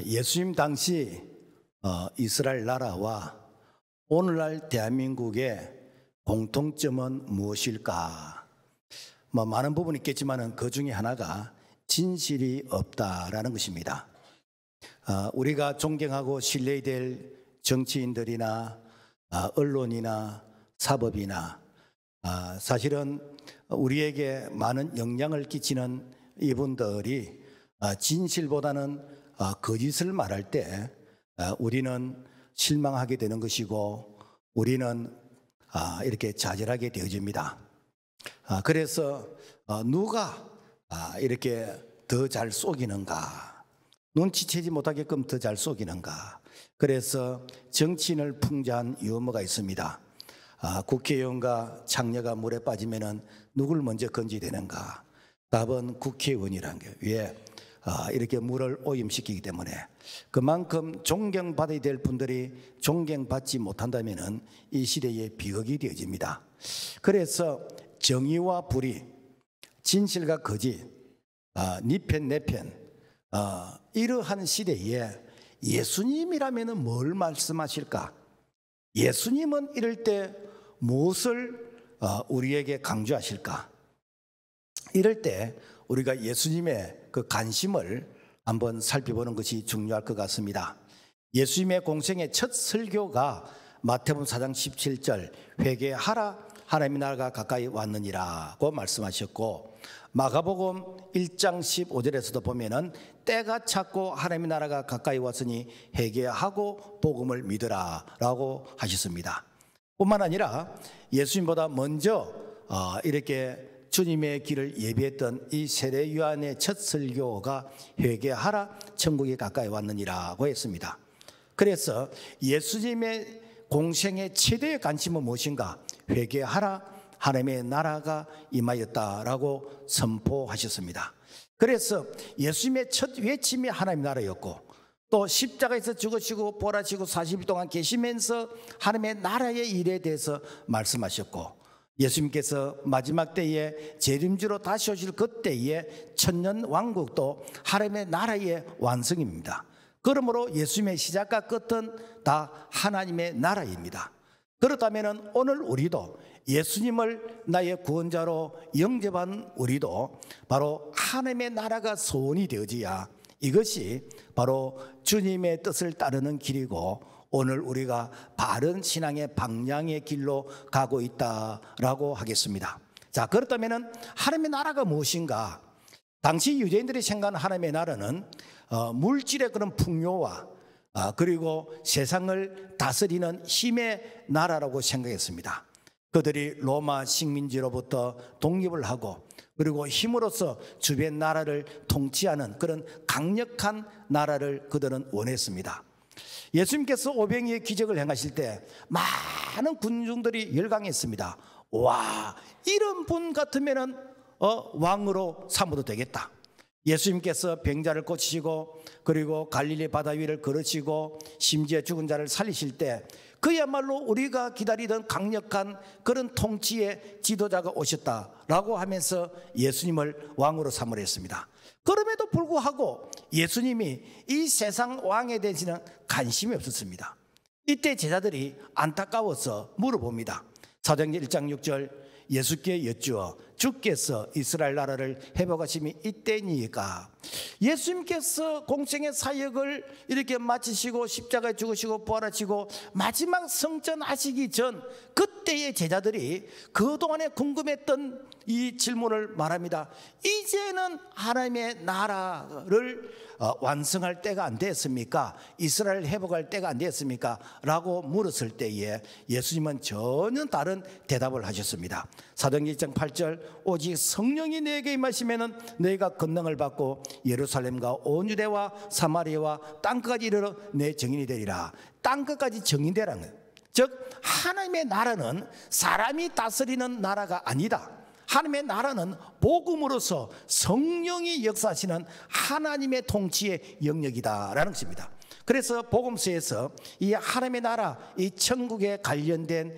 예수님 당시 이스라엘 나라와 오늘날 대한민국의 공통점은 무엇일까? 많은 부분이 있겠지만 그 중에 하나가 진실이 없다라는 것입니다. 우리가 존경하고 신뢰해야 될 정치인들이나 언론이나 사법이나 사실은 우리에게 많은 영향을 끼치는 이분들이 진실보다는 거짓을 말할 때 우리는 실망하게 되는 것이고 우리는 이렇게 좌절하게 되어집니다. 그래서 누가 이렇게 더 잘 속이는가, 눈치채지 못하게끔 더 잘 속이는가. 그래서 정치인을 풍자한 유머가 있습니다. 국회의원과 창녀가 물에 빠지면 누굴 먼저 건져야 되는가? 답은 국회의원이라는 거예요. 왜? 이렇게 물을 오염시키기 때문에. 그만큼 존경받아야 될 분들이 존경받지 못한다면 이 시대의 비극이 되어집니다. 그래서 정의와 불의, 진실과 거짓, 네 편 내 편, 이러한 시대에 예수님이라면 뭘 말씀하실까? 예수님은 이럴 때 무엇을 우리에게 강조하실까? 이럴 때 우리가 예수님의 그 관심을 한번 살펴보는 것이 중요할 것 같습니다. 예수님의 공생의 첫 설교가 마태복음 4장 17절 회개하라 하나님의 나라가 가까이 왔느니라고 말씀하셨고, 마가복음 1장 15절에서도 보면은 때가 찼고 하나님의 나라가 가까이 왔으니 회개하고 복음을 믿으라 라고 하셨습니다. 뿐만 아니라 예수님보다 먼저 이렇게 주님의 길을 예비했던 이 세례 요한의 첫 설교가 회개하라 천국이 가까이 왔느니라고 했습니다. 그래서 예수님의 공생의 최대의 관심은 무엇인가? 회개하라 하나님의 나라가 임하였다라고 선포하셨습니다. 그래서 예수님의 첫 외침이 하나님의 나라였고, 또 십자가에서 죽으시고 부활하시고 40일 동안 계시면서 하나님의 나라의 일에 대해서 말씀하셨고, 예수님께서 마지막 때에 재림주로 다시 오실 그때에 천년 왕국도 하나님의 나라의 완성입니다. 그러므로 예수님의 시작과 끝은 다 하나님의 나라입니다. 그렇다면 오늘 우리도 예수님을 나의 구원자로 영접한 우리도 바로 하나님의 나라가 소원이 되어져야 이것이 바로 주님의 뜻을 따르는 길이고 오늘 우리가 바른 신앙의 방향의 길로 가고 있다라고 하겠습니다. 자, 그렇다면 하나님의 나라가 무엇인가? 당시 유대인들이 생각하는 하나님의 나라는 물질의 그런 풍요와 그리고 세상을 다스리는 힘의 나라라고 생각했습니다. 그들이 로마 식민지로부터 독립을 하고 그리고 힘으로써 주변 나라를 통치하는 그런 강력한 나라를 그들은 원했습니다. 예수님께서 오병이의 기적을 행하실 때 많은 군중들이 열광했습니다. 와, 이런 분 같으면 왕으로 삼아도 되겠다. 예수님께서 병자를 고치시고 그리고 갈릴리 바다 위를 걸으시고 심지어 죽은 자를 살리실 때 그야말로 우리가 기다리던 강력한 그런 통치의 지도자가 오셨다라고 하면서 예수님을 왕으로 삼으려 했습니다. 그럼에도 불구하고 예수님이 이 세상 왕에 대해서는 관심이 없었습니다. 이때 제자들이 안타까워서 물어봅니다. 사도행전 1장 6절 예수께 여쭈어 주께서 이스라엘 나라를 회복하심이 이때니까. 예수님께서 공생의 사역을 이렇게 마치시고 십자가에 죽으시고 부활하시고 마지막 성전하시기 전 그때의 제자들이 그동안에 궁금했던 이 질문을 말합니다. 이제는 하나님의 나라를 완성할 때가 안 됐습니까? 이스라엘 회복할 때가 안 됐습니까? 라고 물었을 때에 예수님은 전혀 다른 대답을 하셨습니다. 사도행전 1장 8절 오직 성령이 내게 임하시면은 너희가 권능을 받고 예루살렘과 온 유대와 사마리아와 땅끝까지 이르러 내 증인이 되리라. 땅끝까지 증인되라는 거예요. 즉 하나님의 나라는 사람이 다스리는 나라가 아니다. 하나님의 나라는 복음으로서 성령이 역사하시는 하나님의 통치의 영역이다라는 것입니다. 그래서 복음서에서 이 하나님의 나라, 이 천국에 관련된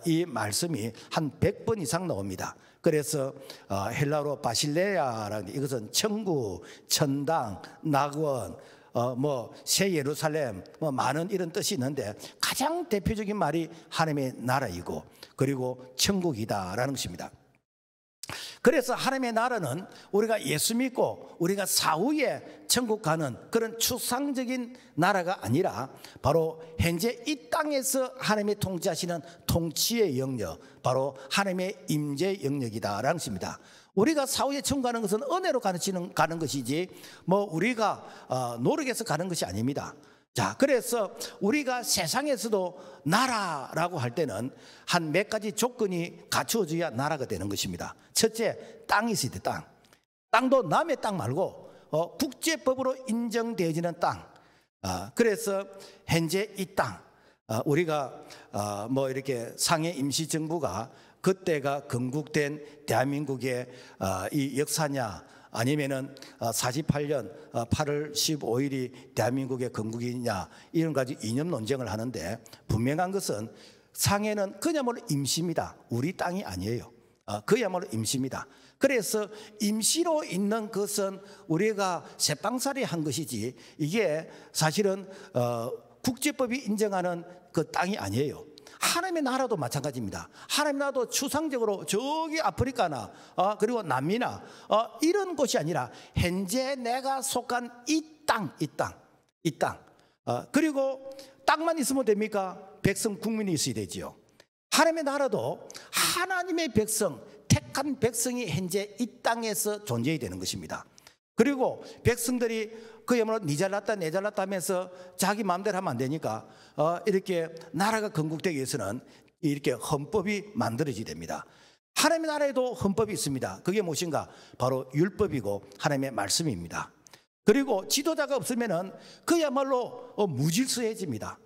이 말씀이 한 100번 이상 나옵니다. 그래서 헬라어로 바실레아라는 게 이것은 천국, 천당, 낙원, 뭐 새 예루살렘 뭐 많은 이런 뜻이 있는데 가장 대표적인 말이 하나님의 나라이고 그리고 천국이다라는 것입니다. 그래서 하나님의 나라는 우리가 예수 믿고 우리가 사후에 천국 가는 그런 추상적인 나라가 아니라 바로 현재 이 땅에서 하나님이 통치하시는 통치의 영역, 바로 하나님의 임재 영역이다라는 것입니다. 우리가 사후에 천국 가는 것은 은혜로 가는 것이지 뭐 우리가 노력해서 가는 것이 아닙니다. 자, 그래서 우리가 세상에서도 나라라고 할 때는 한 몇 가지 조건이 갖추어져야 나라가 되는 것입니다. 첫째, 땅이 있어야 돼. 땅도 남의 땅 말고 국제법으로 인정되어지는 땅. 그래서 현재 이 땅, 우리가 뭐 이렇게 상해 임시정부가 그때가 건국된 대한민국의 이 역사냐, 아니면은 48년 8월 15일이 대한민국의 건국이냐, 이런 가지 이념 논쟁을 하는데 분명한 것은 상해는 그야말로 임시입니다. 우리 땅이 아니에요. 그야말로 임시입니다. 그래서 임시로 있는 것은 우리가 새빵살이 한 것이지 이게 사실은 국제법이 인정하는 그 땅이 아니에요. 하나님의 나라도 마찬가지입니다. 하나님의 나라도 추상적으로 저기 아프리카나 그리고 남미나 이런 곳이 아니라 현재 내가 속한 이 땅. 그리고 땅만 있으면 됩니까? 백성 국민이 있어야 되지요. 하나님의 나라도 하나님의 백성, 택한 백성이 현재 이 땅에서 존재해야 되는 것입니다. 그리고 백성들이 그야말로 니 잘났다 내 잘났다 하면서 자기 마음대로 하면 안 되니까 이렇게 나라가 건국되기 위해서는 이렇게 헌법이 만들어져야 됩니다. 하나님의 나라에도 헌법이 있습니다. 그게 무엇인가? 바로 율법이고 하나님의 말씀입니다. 그리고 지도자가 없으면은 그야말로 무질서해집니다.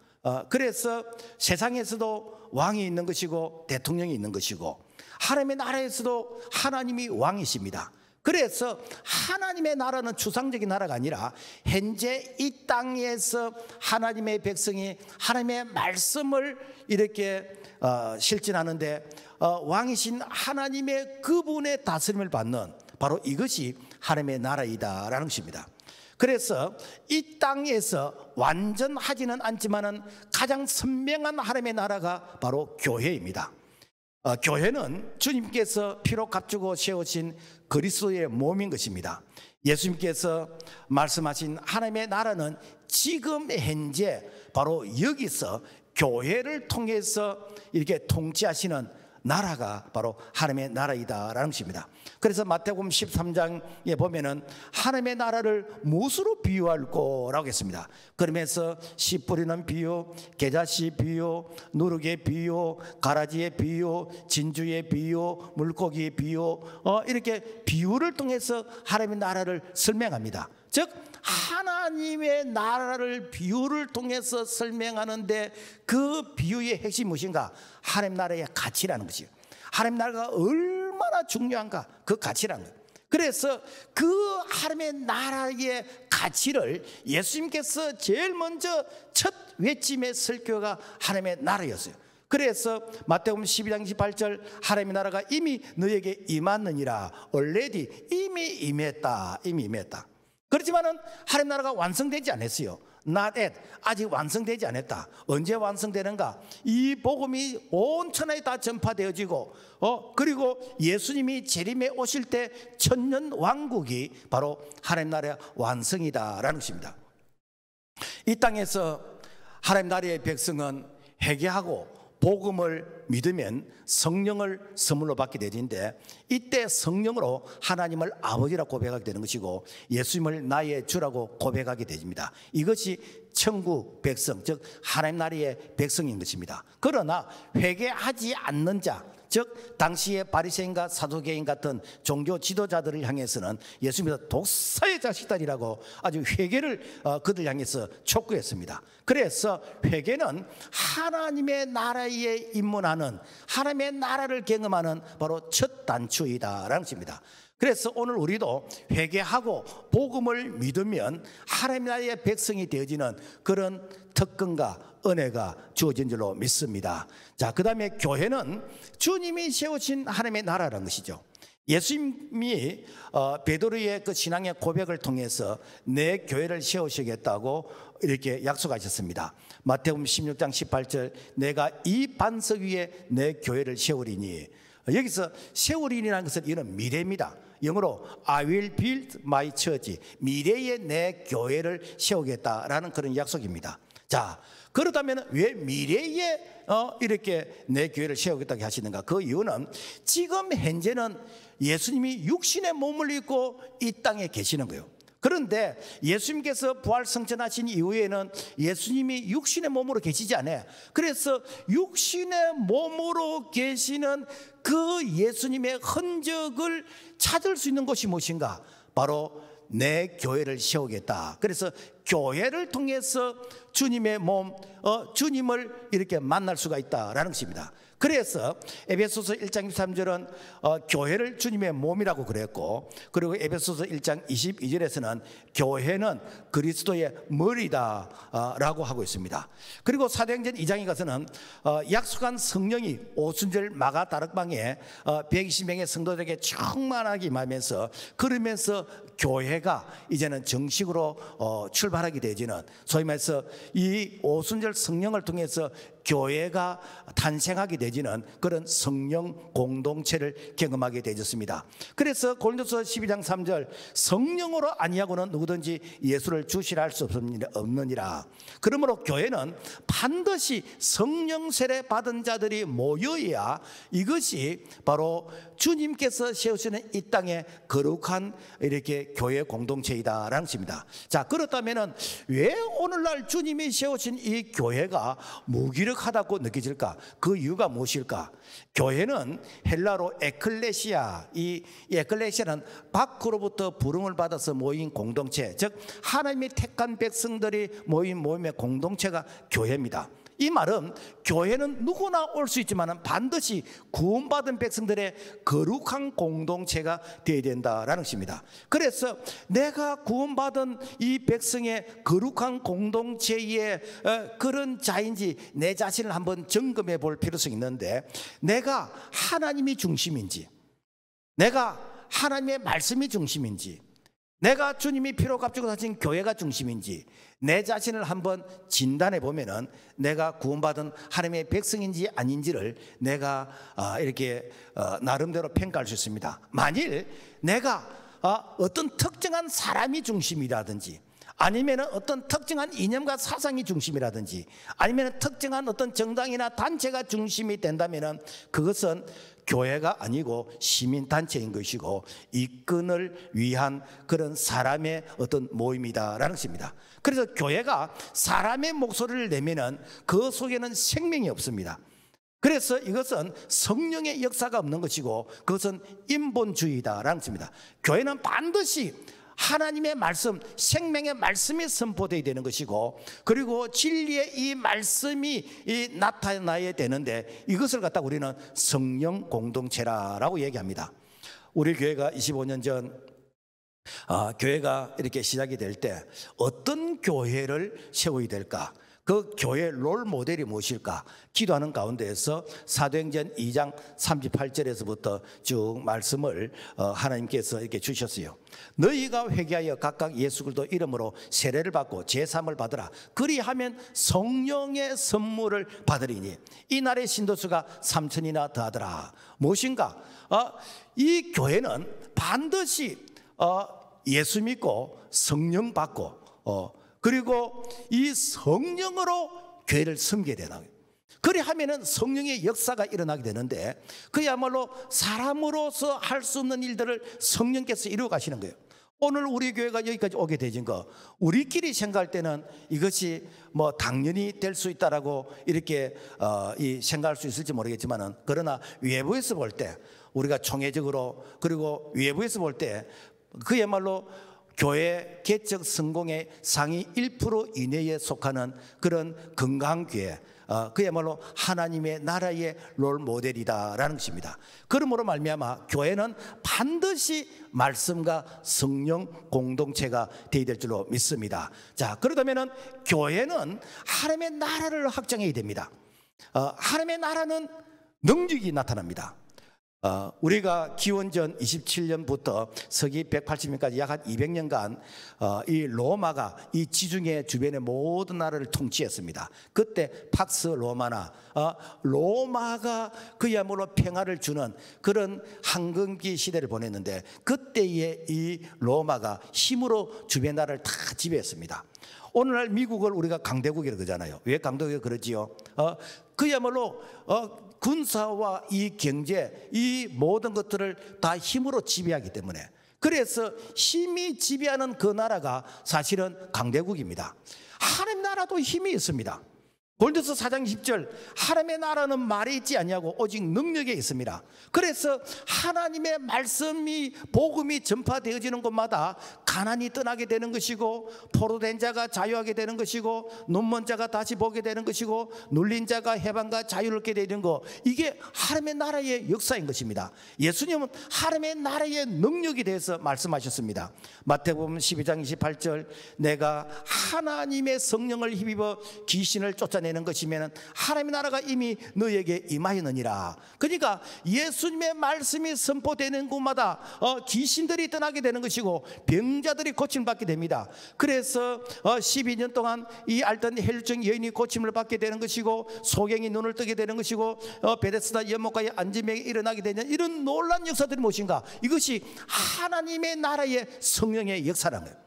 그래서 세상에서도 왕이 있는 것이고 대통령이 있는 것이고 하나님의 나라에서도 하나님이 왕이십니다. 그래서 하나님의 나라는 추상적인 나라가 아니라 현재 이 땅에서 하나님의 백성이 하나님의 말씀을 이렇게 실천하는데 왕이신 하나님의 그분의 다스림을 받는 바로 이것이 하나님의 나라이다라는 것입니다. 그래서 이 땅에서 완전하지는 않지만은 가장 선명한 하나님의 나라가 바로 교회입니다. 교회는 주님께서 피로 값주고 세우신 그리스도의 몸인 것입니다. 예수님께서 말씀하신 하나님의 나라는 지금 현재 바로 여기서 교회를 통해서 이렇게 통치하시는 나라가 바로 하나님의 나라이다라는 것입니다. 그래서 마태복음 13장에 보면은 하나님의 나라를 무엇으로 비유할꼬라고 했습니다. 그러면서 씨 뿌리는 비유, 계자씨 비유, 누룩의 비유, 가라지의 비유, 진주의 비유, 물고기의 비유, 이렇게 비유를 통해서 하나님의 나라를 설명합니다. 즉 하나님의 나라를 비유를 통해서 설명하는데 그 비유의 핵심이 무엇인가? 하나님 나라의 가치라는 것이에요. 하나님 나라가 얼마나 중요한가? 그 가치라는 거예요. 그래서 그 하나님의 나라의 가치를 예수님께서 제일 먼저 첫 외침의 설교가 하나님의 나라였어요. 그래서 마태복음 12장 28절 하나님의 나라가 이미 너에게 임하느니라. already 이미 임했다. 그렇지만은 하나님 나라가 완성되지 않았어요. Not yet. 아직 완성되지 않았다. 언제 완성되는가? 이 복음이 온 천하에 다 전파되어지고 그리고 예수님이 재림에 오실 때 천년 왕국이 바로 하나님 나라의 완성이다라는 것입니다. 이 땅에서 하나님 나라의 백성은 회개하고 복음을 믿으면 성령을 선물로 받게 되는데 이때 성령으로 하나님을 아버지라고 고백하게 되는 것이고 예수님을 나의 주라고 고백하게 됩니다. 이것이 천국 백성, 즉 하나님 나라의 백성인 것입니다. 그러나 회개하지 않는 자, 즉 당시의 바리새인과 사두개인 같은 종교 지도자들을 향해서는 예수님께서 독사의 자식들이라고 아주 회개를 그들 향해서 촉구했습니다. 그래서 회개는 하나님의 나라에 입문하는, 하나님의 나라를 경험하는 바로 첫 단추이다라는 것입니다. 그래서 오늘 우리도 회개하고 복음을 믿으면 하나님 나라의 백성이 되어지는 그런 특권과 은혜가 주어진 줄로 믿습니다. 자, 그 다음에 교회는 주님이 세우신 하나님의 나라라는 것이죠. 예수님이 베드로의 그 신앙의 고백을 통해서 내 교회를 세우시겠다고 이렇게 약속하셨습니다. 마태복음 16장 18절 내가 이 반석 위에 내 교회를 세우리니, 여기서 세우리니라는 것은 이런 미래입니다. 영어로 I will build my church, 미래에 내 교회를 세우겠다라는 그런 약속입니다. 자, 그렇다면 왜 미래에 이렇게 내 교회를 세우겠다고 하시는가? 그 이유는 지금 현재는 예수님이 육신의 몸을 입고 이 땅에 계시는 거예요. 그런데 예수님께서 부활승천하신 이후에는 예수님이 육신의 몸으로 계시지 않아요. 그래서 육신의 몸으로 계시는 그 예수님의 흔적을 찾을 수 있는 것이 무엇인가? 바로 내 교회를 세우겠다. 그래서 교회를 통해서 주님의 몸, 주님을 이렇게 만날 수가 있다라는 것입니다. 그래서 에베소서 1장 23절은 교회를 주님의 몸이라고 그랬고, 그리고 에베소서 1장 22절에서는 교회는 그리스도의 머리다 라고 하고 있습니다. 그리고 사도행전 2장에 가서는 약속한 성령이 오순절 마가 다락방에 120명의 성도들에게 충만하게 임하면서, 그러면서 교회가 이제는 정식으로 출발하게 되지는, 소위 말해서 이 오순절 성령을 통해서 교회가 탄생하게 되지는 그런 성령 공동체를 경험하게 되었습니다. 그래서 고린도서 12장 3절 성령으로 아니하고는 누구든지 예수를 주시라 할 수 없느니라. 그러므로 교회는 반드시 성령 세례 받은 자들이 모여야 이것이 바로 주님께서 세우시는 이 땅의 거룩한 이렇게 교회 공동체이다라는 것입니다. 자, 그렇다면 왜 오늘날 주님이 세우신 이 교회가 무기력하다고 느껴질까? 그 이유가 무엇일까? 교회는 헬라로 에클레시아, 이 에클레시아는 밖으로부터 부름을 받아서 모인 공동체, 즉 하나님이 택한 백성들이 모인 모임의 공동체가 교회입니다. 이 말은 교회는 누구나 올 수 있지만 반드시 구원받은 백성들의 거룩한 공동체가 되어야 된다라는 것입니다. 그래서 내가 구원받은 이 백성의 거룩한 공동체의 그런 자인지 내 자신을 한번 점검해 볼 필요성이 있는데, 내가 하나님이 중심인지, 내가 하나님의 말씀이 중심인지, 내가 주님이 피로 값주고 사신 교회가 중심인지 내 자신을 한번 진단해 보면은 내가 구원받은 하나님의 백성인지 아닌지를 내가 이렇게 나름대로 평가할 수 있습니다. 만일 내가 어떤 특정한 사람이 중심이라든지, 아니면 어떤 특정한 이념과 사상이 중심이라든지, 아니면 특정한 어떤 정당이나 단체가 중심이 된다면 그것은 교회가 아니고 시민단체인 것이고 이끈을 위한 그런 사람의 어떤 모임이다라는 것입니다. 그래서 교회가 사람의 목소리를 내면은 그 속에는 생명이 없습니다. 그래서 이것은 성령의 역사가 없는 것이고 그것은 인본주의다라는 것입니다. 교회는 반드시 하나님의 말씀, 생명의 말씀이 선포되어야 되는 것이고, 그리고 진리의 이 말씀이 나타나야 되는데 이것을 갖다가 우리는 성령 공동체라고 얘기합니다. 우리 교회가 25년 전 교회가 이렇게 시작이 될 때 어떤 교회를 세워야 될까? 그 교회 롤 모델이 무엇일까? 기도하는 가운데에서 사도행전 2장 38절에서부터 쭉 말씀을 하나님께서 이렇게 주셨어요. 너희가 회개하여 각각 예수 그리스도 이름으로 세례를 받고 제사함을 받으라. 그리하면 성령의 선물을 받으리니 이날의 신도수가 3,000이나 더하더라. 무엇인가? 이 교회는 반드시 예수 믿고 성령 받고 그리고 이 성령으로 교회를 섬겨야 되나. 그리하면은 성령의 역사가 일어나게 되는데 그야말로 사람으로서 할 수 없는 일들을 성령께서 이루어 가시는 거예요. 오늘 우리 교회가 여기까지 오게 되진 거 우리끼리 생각할 때는 이것이 뭐 당연히 될 수 있다라고 이렇게 생각할 수 있을지 모르겠지만은, 그러나 외부에서 볼 때 우리가 총회적으로 그리고 외부에서 볼 때 그야말로 교회 개척 성공의 상위 1% 이내에 속하는 그런 건강한 교회, 그야말로 하나님의 나라의 롤 모델이다라는 것입니다. 그러므로 말미암아 교회는 반드시 말씀과 성령 공동체가 되어야 될 줄로 믿습니다. 자, 그렇다면은 교회는 하나님의 나라를 확장해야 됩니다. 하나님의 나라는 능력이 나타납니다. 우리가 기원전 27년부터 서기 180년까지 약 한 200년간 이 로마가 이 지중해 주변의 모든 나라를 통치했습니다. 그때 팍스 로마나 로마가 그야말로 평화를 주는 그런 황금기 시대를 보냈는데, 그때의 이 로마가 힘으로 주변 나라를 다 지배했습니다. 오늘날 미국을 우리가 강대국이라고 그러잖아요. 왜 강대국이라고 그러지요? 그야말로 군사와 이 경제, 이 모든 것들을 다 힘으로 지배하기 때문에, 그래서 힘이 지배하는 그 나라가 사실은 강대국입니다. 하나님 나라도 힘이 있습니다. 골로새 4장 10절, 하나님의 나라는 말에 있지 아니하고 오직 능력에 있습니다. 그래서 하나님의 말씀이, 복음이 전파되어지는 곳마다 가난이 떠나게 되는 것이고, 포로된 자가 자유하게 되는 것이고, 눈먼 자가 다시 보게 되는 것이고, 눌린 자가 해방과 자유를 얻게 되는 것, 이게 하나님의 나라의 역사인 것입니다. 예수님은 하나님의 나라의 능력에 대해서 말씀하셨습니다. 마태복음 12장 28절, 내가 하나님의 성령을 힘입어 귀신을 쫓아내는 것이면 하나님의 나라가 이미 너에게 임하였느니라. 그러니까 예수님의 말씀이 선포되는 곳마다 귀신들이 떠나게 되는 것이고, 병자들이 고침을 받게 됩니다. 그래서 12년 동안 이 앓던 혈증 여인이 고침을 받게 되는 것이고, 소경이 눈을 뜨게 되는 것이고, 베데스다 연못가에 안진병이 일어나게 되는 이런 놀라운 역사들이 무엇인가? 이것이 하나님의 나라의 성령의 역사라는 거예요.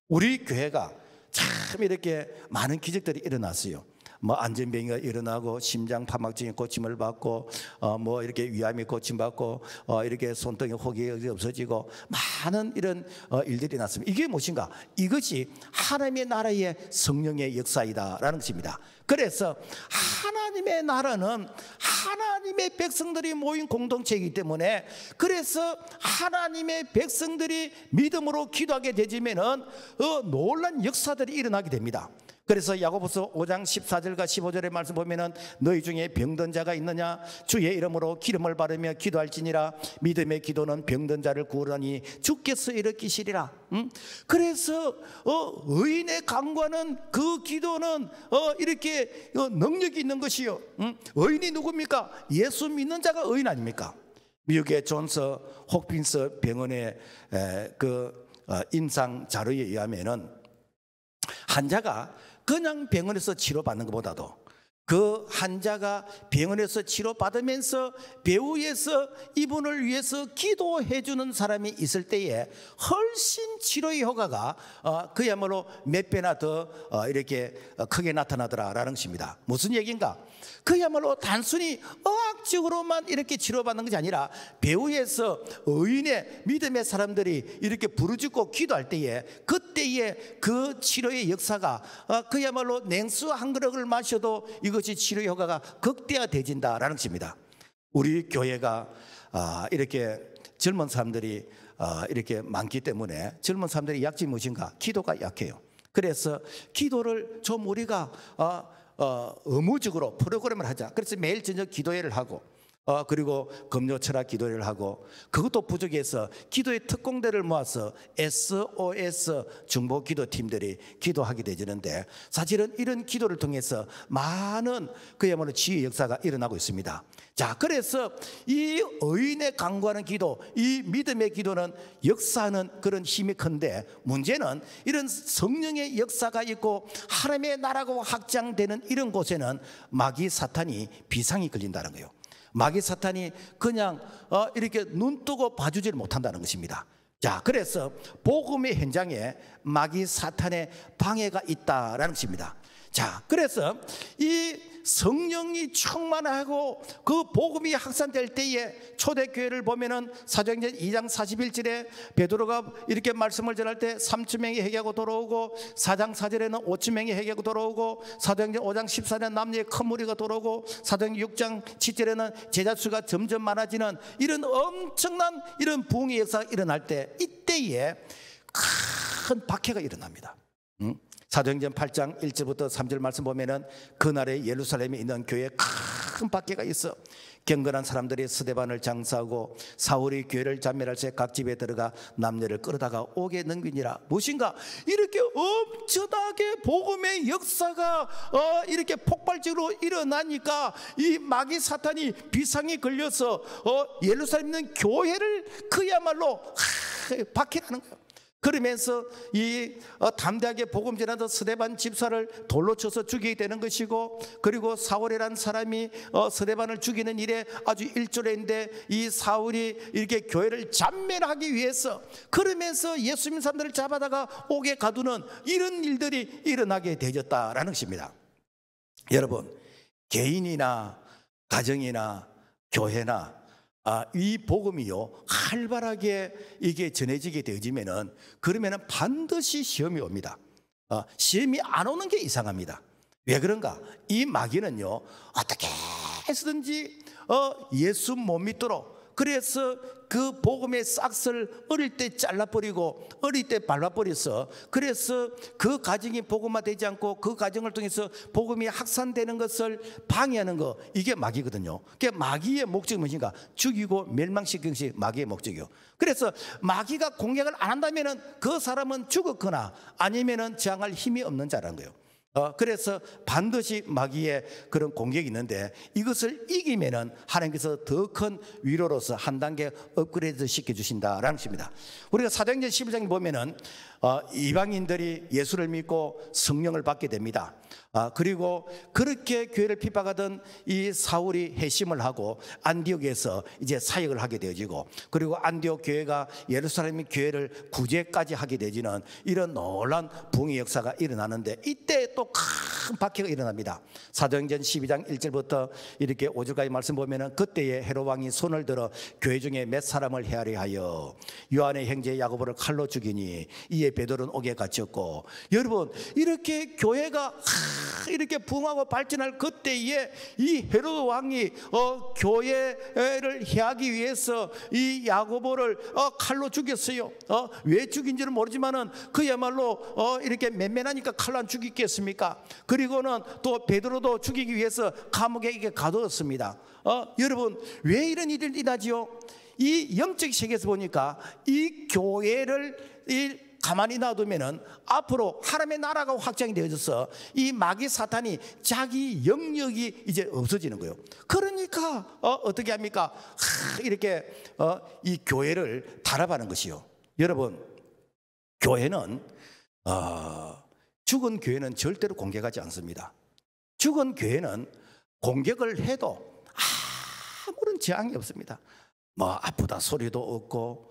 우리 교회가 참 이렇게 많은 기적들이 일어났어요. 뭐 안전병이가 일어나고, 심장 파막증이 고침을 받고, 뭐 이렇게 위암이 고침받고, 이렇게 손등에 혹이 없어지고, 많은 이런 일들이 났습니다. 이게 무엇인가? 이것이 하나님의 나라의 성령의 역사이다라는 것입니다. 그래서 하나님의 나라는 하나님의 백성들이 모인 공동체이기 때문에, 그래서 하나님의 백성들이 믿음으로 기도하게 되지면은 놀라운 역사들이 일어나게 됩니다. 그래서 야고보서 5장 14절과 15절의 말씀 보면은, 너희 중에 병든 자가 있느냐? 주의 이름으로 기름을 바르며 기도할지니라. 믿음의 기도는 병든 자를 구하니 주께서 일으키시리라. 그래서 의인의 간구하는 그 기도는 이렇게 능력이 있는 것이요. 의인이 누굽니까? 예수 믿는 자가 의인 아닙니까? 미국의 존스 홉킨스 병원의 그 임상 자료에 의하면은, 환자가 그냥 병원에서 치료받는 것보다도 그 환자가 병원에서 치료받으면서 배후에서 이분을 위해서 기도해 주는 사람이 있을 때에 훨씬 치료의 효과가 그야말로 몇 배나 더 이렇게 크게 나타나더라라는 것입니다. 무슨 얘기인가? 그야말로 단순히 의학적으로만 이렇게 치료받는 것이 아니라, 배후에서 의인의 믿음의 사람들이 이렇게 부르짖고 기도할 때에, 그때의 그 치료의 역사가 그야말로 냉수 한 그릇을 마셔도 이것이 치료 효과가 극대화되진다라는 것입니다. 우리 교회가 이렇게 젊은 사람들이 이렇게 많기 때문에, 젊은 사람들의 약점이 무엇인가? 기도가 약해요. 그래서 기도를 좀 우리가 의무적으로 프로그램을 하자. 그래서 매일 저녁 기도회를 하고, 그리고 금요 철학 기도회를 하고, 그것도 부족해서 기도의 특공대를 모아서 SOS 중보 기도팀들이 기도하게 되지는데, 사실은 이런 기도를 통해서 많은 그야말로 지혜의 역사가 일어나고 있습니다. 자, 그래서 이 의인의 간구하는 기도, 이 믿음의 기도는 역사하는 그런 힘이 큰데, 문제는 이런 성령의 역사가 있고 하나님의 나라가 확장되는 이런 곳에는 마귀 사탄이 비상이 걸린다는 거예요. 마귀 사탄이 그냥 이렇게 눈 뜨고 봐주지를 못한다는 것입니다. 자, 그래서 복음의 현장에 마귀 사탄의 방해가 있다라는 것입니다. 자, 그래서 이 성령이 충만하고 그 복음이 확산될 때에 초대교회를 보면은 사도행전 2장 41절에 베드로가 이렇게 말씀을 전할 때 3,000명이 회개하고 돌아오고, 4장 4절에는 5,000명이 회개하고 돌아오고, 사도행전 5장 14절에 남녀의 큰 무리가 돌아오고, 사도행전 6장 7절에는 제자 수가 점점 많아지는 이런 엄청난 이런 부흥의 역사가 일어날 때, 이때에 큰 박해가 일어납니다. 사도행전 8장 1절부터 3절 말씀 보면은, 그날에 예루살렘에 있는 교회에 큰 박해가 있어. 경건한 사람들이 스데반을 장사하고 사울이 교회를 잔멸할 때 각 집에 들어가 남녀를 끌어다가 옥에 넘기니라. 무엇인가 이렇게 엄청나게 복음의 역사가 이렇게 폭발적으로 일어나니까 이 마귀 사탄이 비상이 걸려서 예루살렘에 있는 교회를 그야말로 박해하는 거예요. 그러면서 이 담대하게 복음 전하던 스데반 집사를 돌로 쳐서 죽이게 되는 것이고, 그리고 사울이라는 사람이 스데반을 죽이는 일에 아주 일조했는데 이 사울이 이렇게 교회를 잔멸하기 위해서 그러면서 예수 믿는 사람들을 잡아다가 옥에 가두는 이런 일들이 일어나게 되었다라는 것입니다. 여러분, 개인이나 가정이나 교회나 이 복음이요 활발하게 이게 전해지게 되어지면은 그러면은 반드시 시험이 옵니다. 시험이 안 오는 게 이상합니다. 왜 그런가? 이 마귀는요 어떻게 해서든지 예수 못 믿도록, 그래서 그 복음의 싹을 어릴 때 잘라버리고 어릴 때 발라버려서, 그래서 그 가정이 복음화되지 않고 그 가정을 통해서 복음이 확산되는 것을 방해하는 거, 이게 마귀거든요. 그러니까 마귀의 목적이 무엇인가? 죽이고 멸망시키는 것이 마귀의 목적이요. 그래서 마귀가 공격을 안 한다면 그 사람은 죽었거나 아니면 저항할 힘이 없는 자라는 거예요. 그래서 반드시 마귀의 그런 공격이 있는데 이것을 이기면은 하나님께서 더 큰 위로로서 한 단계 업그레이드 시켜주신다라는 것입니다. 우리가 사도행전 11장에 보면은 이방인들이 예수를 믿고 성령을 받게 됩니다. 그리고 그렇게 교회를 핍박하던 이 사울이 회심을 하고 안디옥에서 이제 사역을 하게 되어지고, 그리고 안디옥 교회가 예루살렘 교회를 구제까지 하게 되지는 이런 놀라운 부흥의 역사가 일어나는데, 이때 또 큰 박해가 일어납니다. 사도행전 12장 1절부터 이렇게 5절까지 말씀 보면은 그때에 헤롯 왕이 손을 들어 교회 중에 몇 사람을 헤아려 하여 요한의 형제 야고보를 칼로 죽이니 이에 베드로는 옥에 갇혔고. 여러분, 이렇게 교회가 이렇게 부흥하고 발전할 그때에 이 헤롯 왕이 교회를 해하기 위해서 이 야고보를 칼로 죽였어요. 왜 죽인지는 모르지만은 그야말로 이렇게 맨맨하니까 칼로 안 죽이겠습니까? 그리고는 또 베드로도 죽이기 위해서 감옥에 이게 가두었습니다. 여러분, 왜 이런 일이 일어나지요? 이 영적 세계에서 보니까 이 교회를 가만히 놔두면은 앞으로 하나님의 나라가 확장이 되어져서 이 마귀 사탄이 자기 영역이 이제 없어지는 거예요. 그러니까 어떻게 합니까? 이렇게 이 교회를 탄압하는 것이요. 여러분, 교회는 죽은 교회는 절대로 공격하지 않습니다. 죽은 교회는 공격을 해도 아무런 저항이 없습니다. 뭐 아프다 소리도 없고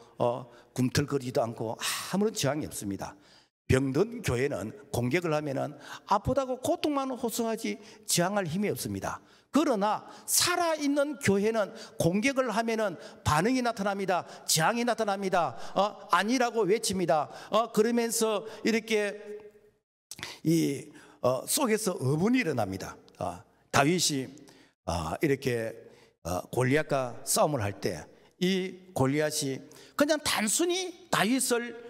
꿈틀거리지도 않고 아무런 저항이 없습니다. 병든 교회는 공격을 하면은 아프다고 고통만 호소하지 저항할 힘이 없습니다. 그러나 살아있는 교회는 공격을 하면은 반응이 나타납니다. 저항이 나타납니다. 아니라고 외칩니다. 그러면서 이렇게 이 속에서 어분이 일어납니다. 다윗이 이렇게 골리앗과 싸움을 할 때 이 골리앗이 그냥 단순히 다윗을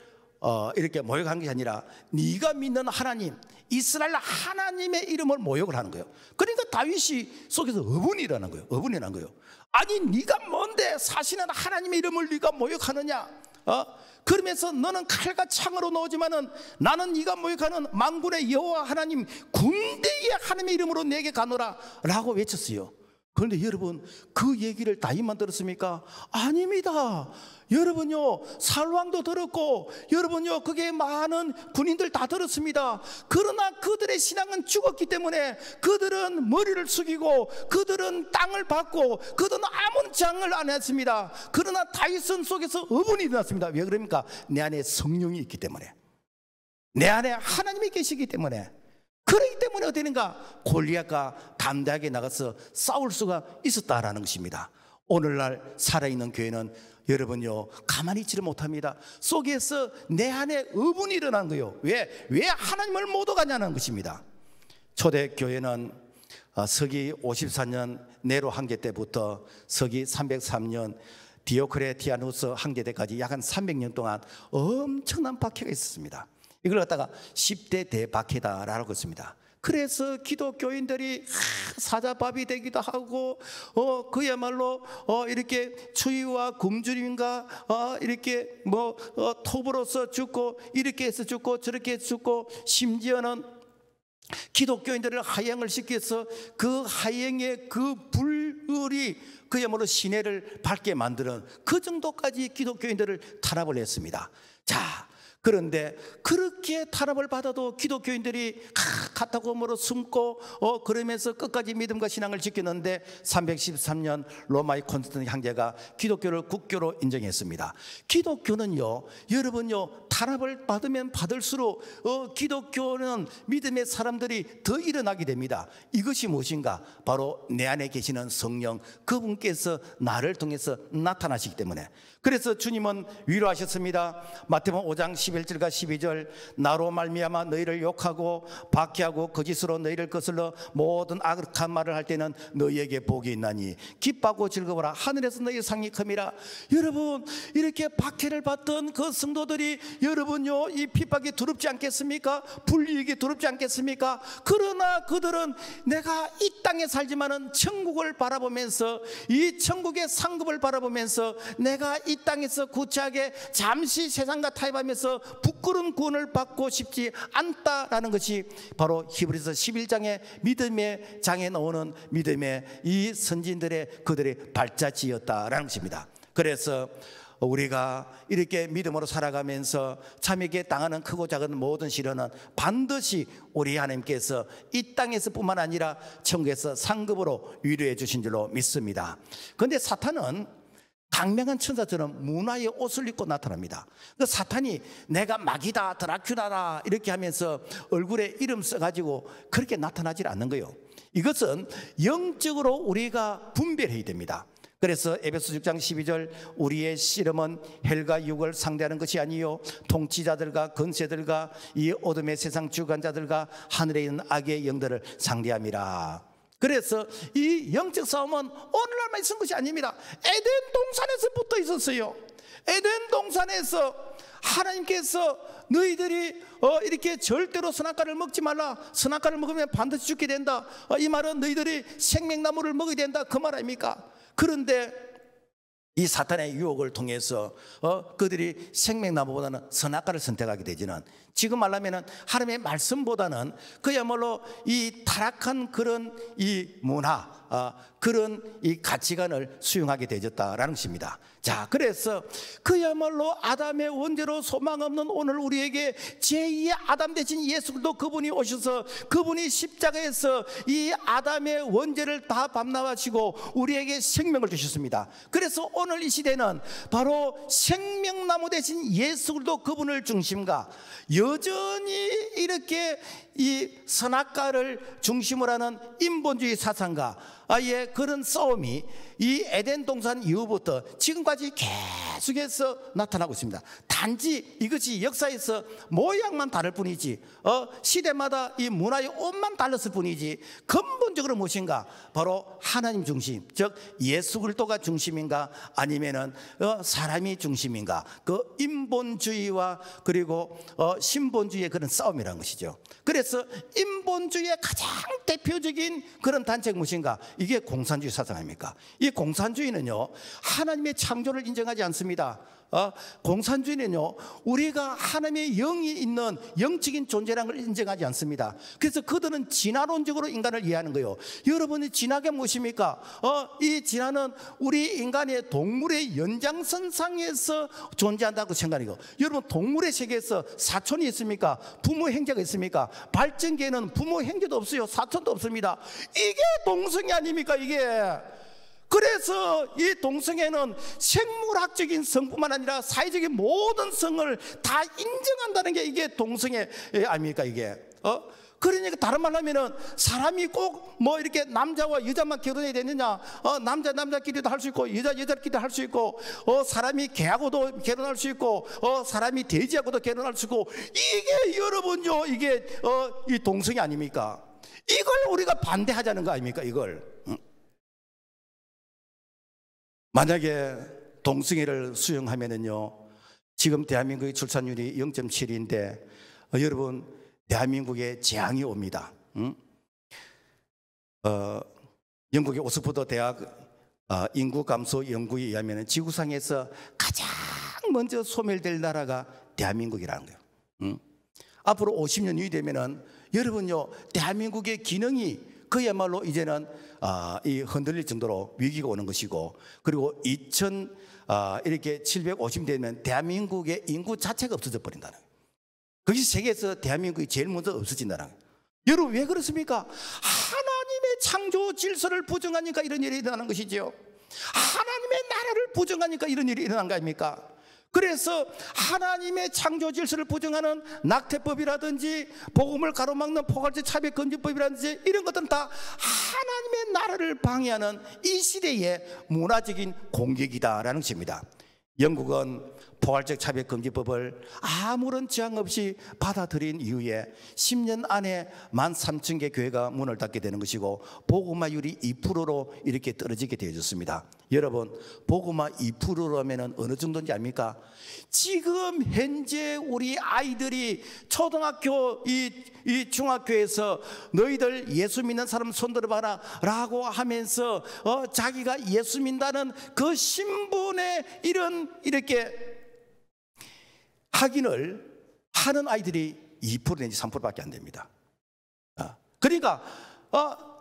이렇게 모욕한 게 아니라 네가 믿는 하나님, 이스라엘 하나님의 이름을 모욕을 하는 거예요. 그러니까 다윗이 속에서 어분이 일어난 거예요. 어분이 난 거예요. 아니 네가 뭔데 사시는 하나님의 이름을 네가 모욕하느냐? 그러면서 너는 칼과 창으로 나오지만은 나는 네가 모욕하는 만군의 여호와 하나님 군대의 하나님의 이름으로 내게 가노라 라고 외쳤어요. 그런데 여러분, 그 얘기를 다윗만 들었습니까? 아닙니다. 여러분요, 사울왕도 들었고 여러분요, 그게 많은 군인들 다 들었습니다. 그러나 그들의 신앙은 죽었기 때문에 그들은 머리를 숙이고 그들은 땅을 받고 그들은 아무런 장을 안 했습니다. 그러나 다윗은 속에서 어분이 일어났습니다. 왜 그럽니까? 내 안에 성령이 있기 때문에, 내 안에 하나님이 계시기 때문에. 그렇기 때문에 어떻게 되는가? 골리앗과 담대하게 나가서 싸울 수가 있었다라는 것입니다. 오늘날 살아있는 교회는 여러분요, 가만히 있지를 못합니다. 속에서 내 안에 어분이 일어난 거예요. 왜 하나님을 못 오가냐는 것입니다. 초대교회는 서기 54년 네로 황제 때부터 서기 303년 디오크레티아누스 황제 때까지 약 한 300년 동안 엄청난 박해가 있었습니다. 이걸 갖다가 10대 대박해다라고 했습니다. 그래서 기독교인들이 사자밥이 되기도 하고 그야말로 이렇게 추위와 굶주림과 이렇게 톱으로서 죽고 이렇게 해서 죽고 저렇게 해서 죽고 심지어는 기독교인들을 하향을 시켜서 그 하향의 그 불이 그야말로 시내를 밝게 만드는 그 정도까지 기독교인들을 탄압을 했습니다. 자, 그런데 그렇게 탄압을 받아도 기독교인들이 카타콤으로 숨고 그러면서 끝까지 믿음과 신앙을 지켰는데 313년 로마의 콘스탄틴 황제가 기독교를 국교로 인정했습니다. 기독교는요, 여러분요, 탄압을 받으면 받을수록 기독교는 믿음의 사람들이 더 일어나게 됩니다. 이것이 무엇인가? 바로 내 안에 계시는 성령, 그분께서 나를 통해서 나타나시기 때문에. 그래서 주님은 위로하셨습니다. 마태복음 5장 11절과 12절, 나로 말미암아 너희를 욕하고 박해하고 거짓으로 너희를 거슬러 모든 악한 말을 할 때는 너희에게 복이 있나니 기뻐하고 즐거워라, 하늘에서 너희 상이 큼이라. 여러분, 이렇게 박해를 받던 그 성도들이 여러분요, 이 핍박이 두렵지 않겠습니까? 불이익이 두렵지 않겠습니까? 그러나 그들은 내가 이 땅에 살지만은 천국을 바라보면서, 이 천국의 상급을 바라보면서 내가 이 땅에서 구차하게 잠시 세상과 타협하면서 부끄러운 구원을 받고 싶지 않다라는 것이 바로 히브리서 11장의 믿음의 장에 나오는 믿음의 이 선진들의 그들의 발자취였다라는 것입니다. 그래서 우리가 이렇게 믿음으로 살아가면서 참에게 당하는 크고 작은 모든 시련은 반드시 우리 하나님께서 이 땅에서 뿐만 아니라 천국에서 상급으로 위로해 주신 줄로 믿습니다. 그런데 사탄은 강명한 천사처럼 문화의 옷을 입고 나타납니다. 그 사탄이 내가 마귀다, 드라큘라다 이렇게 하면서 얼굴에 이름 써가지고 그렇게 나타나질 않는 거예요. 이것은 영적으로 우리가 분별해야 됩니다. 그래서 에베소 6장 12절, 우리의 씨름은 혈과 육을 상대하는 것이 아니요 통치자들과 권세들과 이 어둠의 세상 주관자들과 하늘에 있는 악의 영들을 상대함이라. 그래서 이 영적 싸움은 오늘날만 있은 것이 아닙니다. 에덴 동산에서 붙어 있었어요. 에덴 동산에서 하나님께서 너희들이 이렇게 절대로 선악과를 먹지 말라, 선악과를 먹으면 반드시 죽게 된다, 이 말은 너희들이 생명나무를 먹어야 된다, 그 말 아닙니까? 그런데 이 사탄의 유혹을 통해서 그들이 생명나무보다는 선악과를 선택하게 되지는, 지금 말하면 하나님의 말씀보다는 그야말로 이 타락한 그런 이 문화, 그런 이 가치관을 수용하게 되었다라는 것입니다. 자, 그래서 그야말로 아담의 원죄로 소망 없는 오늘 우리에게 제2의 아담 대신 예수 그리스도 그분이 오셔서 그분이 십자가에서 이 아담의 원죄를 다 밤낮하시고 우리에게 생명을 주셨습니다. 그래서 오늘 이 시대는 바로 생명나무 대신 예수 그리스도 그분을 중심과 여전히 이렇게 이 선악과를 중심으로 하는 인본주의 사상과 아예 그런 싸움이 이 에덴 동산 이후부터 지금까지 계속해서 나타나고 있습니다. 단지 이것이 역사에서 모양만 다를 뿐이지 시대마다 이 문화의 옷만 달랐을 뿐이지 근본적으로 무엇인가? 바로 하나님 중심, 즉 예수 그리스도가 중심인가 아니면은 사람이 중심인가? 그 인본주의와 그리고 신본주의의 그런 싸움이라는 것이죠. 그래서 인본주의의 가장 대표적인 그런 단체가 무엇인가? 이게 공산주의 사상 아닙니까? 이 공산주의는요, 하나님의 창조를 인정하지 않습니다. 공산주의는요, 우리가 하나님의 영이 있는 영적인 존재라는 걸 인정하지 않습니다. 그래서 그들은 진화론적으로 인간을 이해하는 거예요. 여러분이 진화가 무엇입니까? 이 진화는 우리 인간의 동물의 연장선상에서 존재한다고 생각해요. 여러분, 동물의 세계에서 사촌이 있습니까? 부모 형제가 있습니까? 발전계에는 부모 형제도 없어요. 사촌도 없습니다. 이게 동성애 아닙니까, 이게? 그래서 이 동성애는 생물학적인 성뿐만 아니라 사회적인 모든 성을 다 인정한다는 게 이게 동성애 아닙니까, 이게? 그러니까 다른 말로 하면은 사람이 꼭 뭐 이렇게 남자와 여자만 결혼해야 되느냐? 남자끼리도 할 수 있고 여자끼리도 할 수 있고 사람이 개하고도 결혼할 수 있고 사람이 돼지하고도 결혼할 수 있고, 이게 여러분요, 이게 이 동성애 아닙니까? 이걸 우리가 반대하자는 거 아닙니까, 이걸? 만약에 동성애를 수용하면은요, 지금 대한민국의 출산율이 0.7인데 여러분, 대한민국에 재앙이 옵니다. 영국의 옥스퍼드 대학 인구 감소 연구에 의하면 지구상에서 가장 먼저 소멸될 나라가 대한민국이라는 거예요. 앞으로 50년 후이 되면은 여러분요, 대한민국의 기능이 그야말로 이제는 이 흔들릴 정도로 위기가 오는 것이고, 그리고 이렇게 750년 되면 대한민국의 인구 자체가 없어져 버린다는 거예요. 그것이 세계에서 대한민국이 제일 먼저 없어진다는 거예요. 여러분 왜 그렇습니까? 하나님의 창조 질서를 부정하니까 이런 일이 일어나는 것이지요. 하나님의 나라를 부정하니까 이런 일이 일어난 거 아닙니까? 그래서 하나님의 창조 질서를 부정하는 낙태법이라든지 복음을 가로막는 포괄적 차별금지법이라든지 이런 것들은 다 하나님의 나라를 방해하는 이 시대의 문화적인 공격이다라는 것입니다. 영국은 포괄적 차별금지법을 아무런 저항 없이 받아들인 이후에 10년 안에 13,000개 교회가 문을 닫게 되는 것이고, 복음화율이 2%로 이렇게 떨어지게 되어졌습니다. 여러분, 복음화 2%라면 어느 정도인지 압니까? 지금 현재 우리 아이들이 초등학교 이 중학교에서 너희들 예수 믿는 사람 손들어봐라 라고 하면서 자기가 예수 믿는다는 그 신분의 이렇게 확인을 하는 아이들이 2% 내지 3%밖에 안 됩니다. 그러니까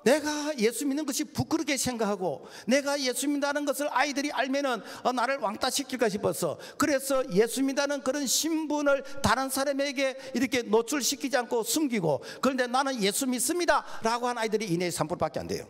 내가 예수 믿는 것이 부끄럽게 생각하고 내가 예수 믿는다는 것을 아이들이 알면은 나를 왕따시킬까 싶어서, 그래서 예수 믿는다는 그런 신분을 다른 사람에게 이렇게 노출시키지 않고 숨기고, 그런데 나는 예수 믿습니다 라고 하는 아이들이 이내 3%밖에 안 돼요.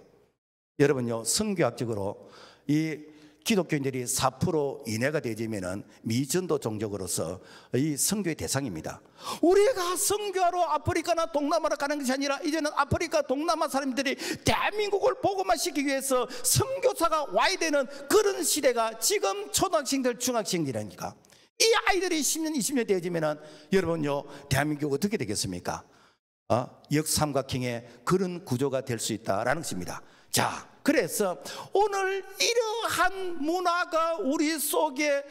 여러분요, 성교학적으로 이 기독교인들이 4% 이내가 되지면은 미전도 종족으로서 이 선교의 대상입니다. 우리가 선교하러 아프리카나 동남아로 가는 것이 아니라 이제는 아프리카 동남아 사람들이 대한민국을 복음화시키기 위해서 선교사가 와야 되는 그런 시대가 지금 초등학생들 중학생들이라니까. 이 아이들이 10년 20년 되어지면은 여러분요, 대한민국 어떻게 되겠습니까? 역삼각형의 그런 구조가 될 수 있다라는 것입니다. 자, 그래서 오늘 이러한 문화가 우리 속에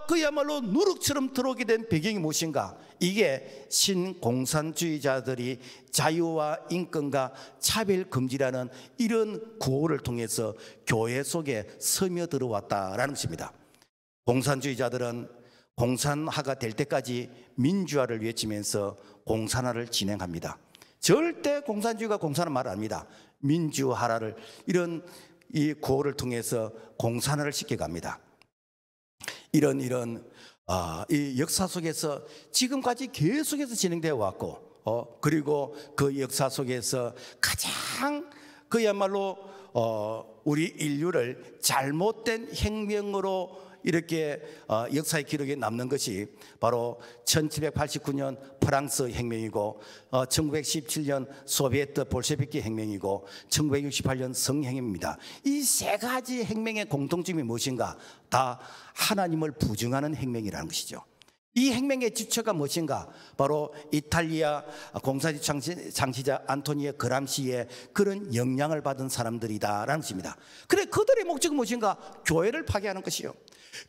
그야말로 누룩처럼 들어오게 된 배경이 무엇인가? 이게 신공산주의자들이 자유와 인권과 차별금지라는 이런 구호를 통해서 교회 속에 스며들어왔다라는 것입니다. 공산주의자들은 공산화가 될 때까지 민주화를 외치면서 공산화를 진행합니다. 절대 공산주의가 공산화 말 안 합니다. 민주화를 이런 이 구호를 통해서 공산화를 시켜갑니다. 이런 이 역사 속에서 지금까지 계속해서 진행되어 왔고, 그리고 그 역사 속에서 가장 그야말로 우리 인류를 잘못된 혁명으로 이렇게 역사의 기록에 남는 것이 바로 1789년 프랑스 혁명이고 1917년 소비에트 볼셰비키 혁명이고 1968년 성혁명입니다. 이 세 가지 혁명의 공통점이 무엇인가? 다 하나님을 부정하는 혁명이라는 것이죠. 이 혁명의 지처가 무엇인가? 바로 이탈리아 공산주의 창시자 안토니오 그람시의 그런 영향을 받은 사람들이다라는 것입니다. 그래, 그들의 목적은 무엇인가? 교회를 파괴하는 것이요.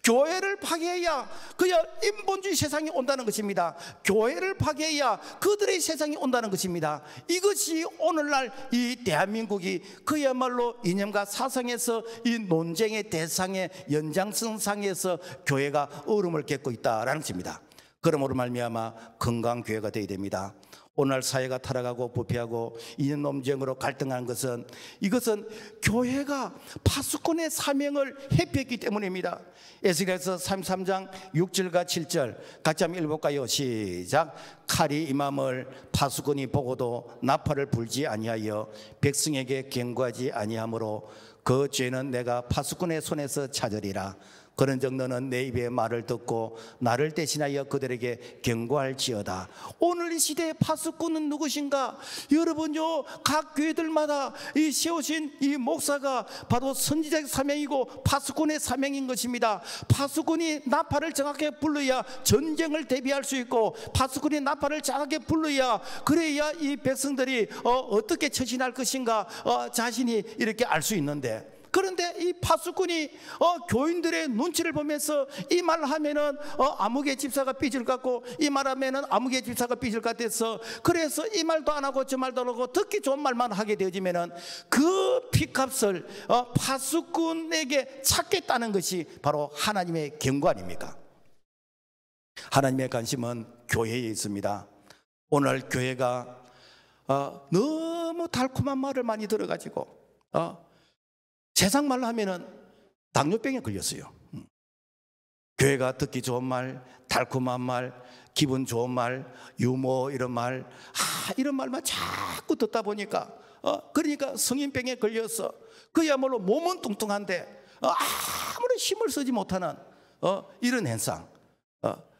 교회를 파괴해야 그야 인본주의 세상이 온다는 것입니다. 교회를 파괴해야 그들의 세상이 온다는 것입니다. 이것이 오늘날 이 대한민국이 그야말로 이념과 사상에서 이 논쟁의 대상의 연장선상에서 교회가 어려움을 겪고 있다라는 것입니다. 그러므로 말미암아 건강한 교회가 되어야 됩니다. 오늘 사회가 타락하고 부패하고 이념 논쟁으로 갈등하는 것은 이것은 교회가 파수꾼의 사명을 회피했기 때문입니다. 에스겔서 33장 6절과 7절 같이 한번 읽어볼까요? 시작. 칼이 임함을 파수꾼이 보고도 나팔을 불지 아니하여 백성에게 경고하지 아니하므로 그 죄는 내가 파수꾼의 손에서 찾으리라. 그런즉 너는 내 입의 말을 듣고 나를 대신하여 그들에게 경고할지어다. 오늘 이 시대의 파수꾼은 누구신가? 여러분요, 각 교회들마다 이 세우신 이 목사가 바로 선지자의 사명이고 파수꾼의 사명인 것입니다. 파수꾼이 나팔을 정확하게 불러야 전쟁을 대비할 수 있고, 파수꾼이 나팔을 정확하게 불러야 그래야 이 백성들이 어떻게 처신할 것인가 자신이 이렇게 알 수 있는데, 그런데 이 파수꾼이 교인들의 눈치를 보면서 이 말 하면은 아무개 집사가 삐질 것 같고, 이 말 하면은 아무개 집사가 삐질 것 같아서, 그래서 이 말도 안 하고 저 말도 안 하고 듣기 좋은 말만 하게 되어지면은 그 피값을 파수꾼에게 찾겠다는 것이 바로 하나님의 경고 아닙니까? 하나님의 관심은 교회에 있습니다. 오늘 교회가 너무 달콤한 말을 많이 들어가지고 세상 말로 하면은 당뇨병에 걸렸어요. 교회가 듣기 좋은 말, 달콤한 말, 기분 좋은 말, 유머 이런 말, 이런 말만 자꾸 듣다 보니까 그러니까 성인병에 걸려서 그야말로 몸은 뚱뚱한데 아무런 힘을 쓰지 못하는 이런 현상.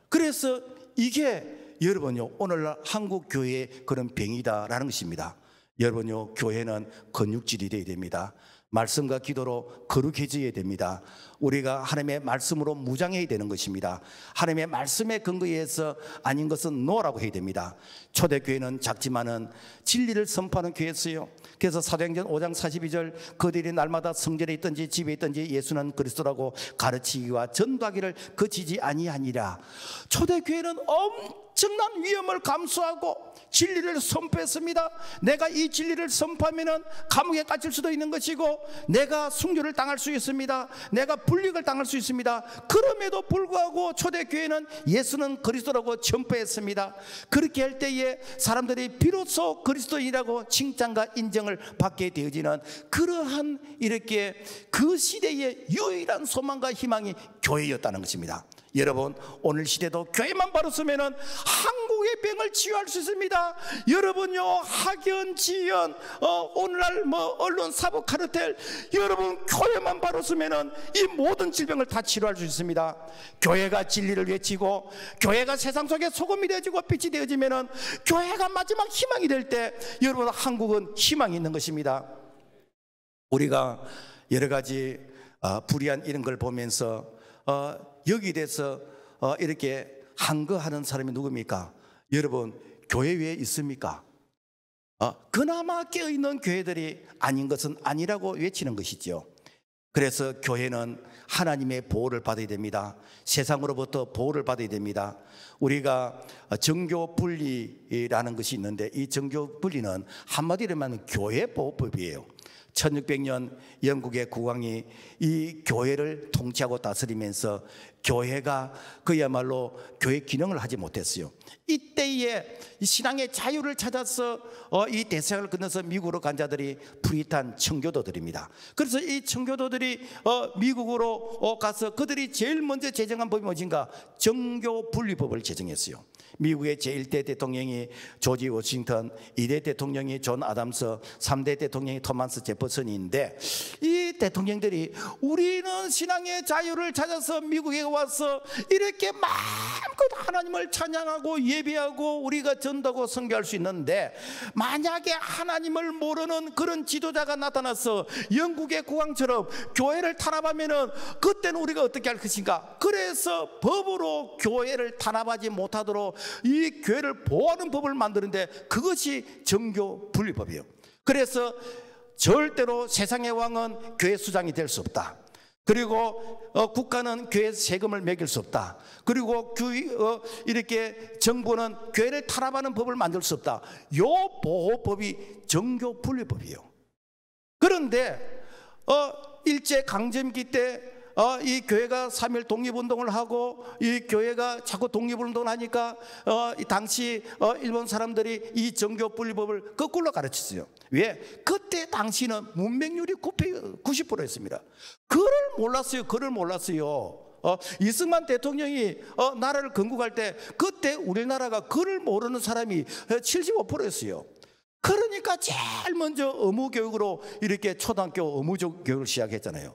그래서 이게 여러분요, 오늘날 한국 교회의 그런 병이다라는 것입니다. 여러분요, 교회는 근육질이 되어야 됩니다. 말씀과 기도로 거룩해져야 됩니다. 우리가 하나님의 말씀으로 무장해야 되는 것입니다. 하나님의 말씀에 근거해서 아닌 것은 노라고 해야 됩니다. 초대교회는 작지만은 진리를 선포하는 교회였어요. 그래서 사도행전 5장 42절 그들이 날마다 성전에 있든지 집에 있든지 예수는 그리스도라고 가르치기와 전도하기를 그치지 아니하니라. 초대교회는 엄청난 위험을 감수하고 진리를 선포했습니다. 내가 이 진리를 선포하면 감옥에 갇힐 수도 있는 것이고, 내가 순교를 당할 수 있습니다. 내가 불이익을 당할 수 있습니다. 그럼에도 불구하고 초대교회는 예수는 그리스도라고 전포했습니다. 그렇게 할 때에 사람들이 비로소 그리스도인이라고 칭찬과 인정을 받게 되어지는 그러한 이렇게 그 시대의 유일한 소망과 희망이 교회였다는 것입니다. 여러분, 오늘 시대도 교회만 바로 쓰면은 한국의 병을 치유할 수 있습니다. 여러분요, 학연, 지연, 오늘날 언론, 사법, 카르텔, 여러분 교회만 바로 쓰면은 이 모든 질병을 다 치료할 수 있습니다. 교회가 진리를 외치고, 교회가 세상 속에 소금이 되어지고 빛이 되어지면은, 교회가 마지막 희망이 될 때, 여러분 한국은 희망이 있는 것입니다. 우리가 여러 가지 불의한 이런 걸 보면서 여기에 대해서 이렇게 항거하는 사람이 누굽니까? 여러분, 교회 위에 있습니까? 그나마 깨어있는 교회들이 아닌 것은 아니라고 외치는 것이죠. 그래서 교회는 하나님의 보호를 받아야 됩니다. 세상으로부터 보호를 받아야 됩니다. 우리가 정교분리라는 것이 있는데, 이 정교분리는 한마디로 말하면 교회보호법이에요. 1600년 영국의 국왕이 이 교회를 통치하고 다스리면서 교회가 그야말로 교회 기능을 하지 못했어요. 이때에 신앙의 자유를 찾아서 이 대서양을 건너서 미국으로 간 자들이 프리탄 청교도들입니다. 그래서 이 청교도들이 미국으로 가서 그들이 제일 먼저 제정한 법이 무엇인가? 정교분리법을 제정했어요. 미국의 제1대 대통령이 조지 워싱턴, 2대 대통령이 존 아담스, 3대 대통령이 토마스 제퍼슨인데, 이 대통령들이 우리는 신앙의 자유를 찾아서 미국에 와서 이렇게 마음껏 하나님을 찬양하고 예배하고 우리가 전도하고 선교할 수 있는데, 만약에 하나님을 모르는 그런 지도자가 나타나서 영국의 국왕처럼 교회를 탄압하면은 그때는 우리가 어떻게 할 것인가? 그래서 법으로 교회를 탄압하지 못하도록 이 교회를 보호하는 법을 만드는데, 그것이 정교분리법이에요. 그래서 절대로 세상의 왕은 교회 수장이 될 수 없다. 그리고 국가는 교회 세금을 매길 수 없다. 그리고 이렇게 정부는 교회를 탄압하는 법을 만들 수 없다. 요 보호법이 정교분리법이에요. 그런데 일제 강점기 때 이 교회가 3.1 독립운동을 하고, 이 교회가 자꾸 독립운동을 하니까 당시 일본 사람들이 이 정교분리법을 거꾸로 가르쳤어요. 왜? 그때 당시는 문맹률이 90%였습니다. 그를 몰랐어요. 이승만 대통령이 나라를 건국할 때 그때 우리나라가 그를 모르는 사람이 75%였어요. 그러니까 제일 먼저 의무교육으로 이렇게 초등학교 의무교육을 시작했잖아요.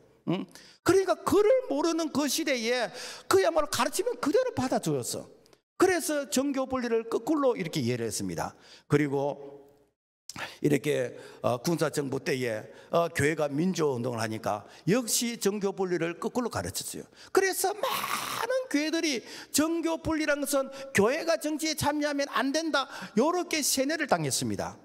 그러니까 그를 모르는 그 시대에 그야말로 가르치면 그대로 받아주었어. 그래서 정교분리를 거꾸로 이렇게 이해를 했습니다. 그리고 이렇게 군사정부 때에 교회가 민주운동을 하니까 역시 정교분리를 거꾸로 가르쳤어요. 그래서 많은 교회들이 정교분리라는 것은 교회가 정치에 참여하면 안 된다, 이렇게 세뇌를 당했습니다.